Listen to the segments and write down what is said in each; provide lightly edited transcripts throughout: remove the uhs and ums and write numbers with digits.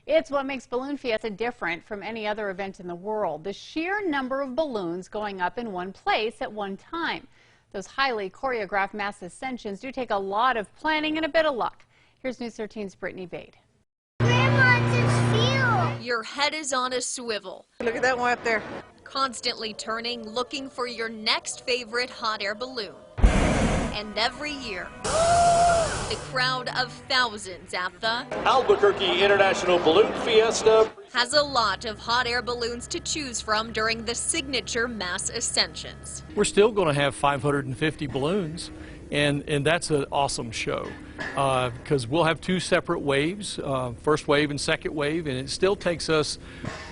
It's what makes Balloon Fiesta different from any other event in the world. The sheer number of balloons going up in one place at one time. Those highly choreographed mass ascensions do take a lot of planning and a bit of luck. Here's News 13's Brittany Bade. Grandma, it's feel. Your head is on a swivel. Look at that one up there. Constantly turning, looking for your next favorite hot air balloon. And every year, the crowd of thousands at the Albuquerque International Balloon Fiesta has a lot of hot air balloons to choose from during the signature mass ascensions. We're still going to have 550 balloons, and that's an awesome show because we'll have two separate waves, first wave and second wave, and it still takes us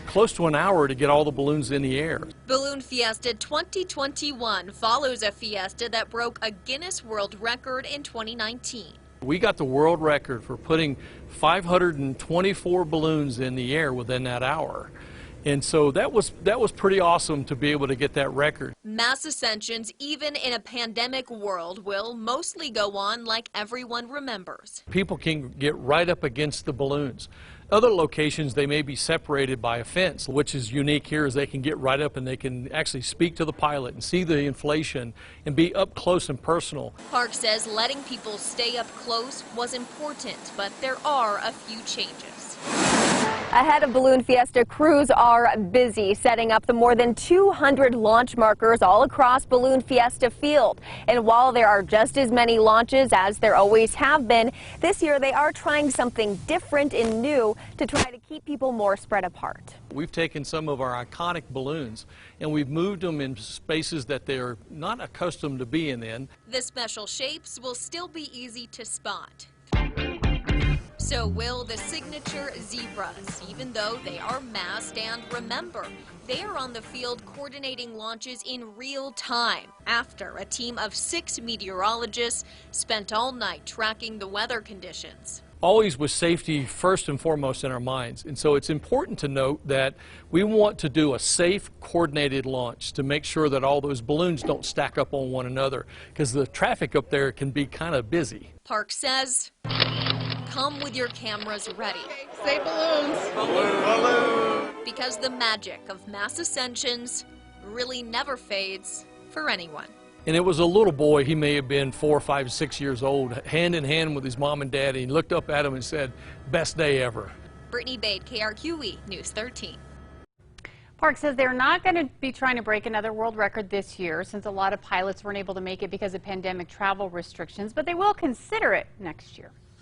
close to an hour to get all the balloons in the air. Balloon Fiesta 2021 follows a fiesta that broke a Guinness World Record in 2019. We got the world record for putting 524 balloons in the air within that hour. And so that was pretty awesome to be able to get that record. Mass ascensions, even in a pandemic world, will mostly go on like everyone remembers. People can get right up against the balloons. Other locations, they may be separated by a fence. Which is unique here is they can get right up and they can actually speak to the pilot and see the inflation and be up close and personal. Park says letting people stay up close was important, but there are a few changes. Ahead of Balloon Fiesta, crews are busy setting up the more than 200 launch markers all across Balloon Fiesta Field. And while there are just as many launches as there always have been, this year they are trying something different and new to try to keep people more spread apart. We've taken some of our iconic balloons and we've moved them in spaces that they're not accustomed to being in. The special shapes will still be easy to spot. So will the signature zebras, even though they are masked. And remember, they are on the field coordinating launches in real time after a team of 6 meteorologists spent all night tracking the weather conditions. Always with safety first and foremost in our minds. And so it's important to note that we want to do a safe, coordinated launch to make sure that all those balloons don't stack up on one another because the traffic up there can be kind of busy. Park says, come with your cameras ready. Say balloons. balloon. Because the magic of mass ascensions really never fades for anyone. And it was a little boy, he may have been 4, 5, 6 years old, hand in hand with his mom and dad, and he looked up at him and said, best day ever. Brittany Bade, KRQE, News 13. Park says they're not going to be trying to break another world record this year since a lot of pilots weren't able to make it because of pandemic travel restrictions, but they will consider it next year.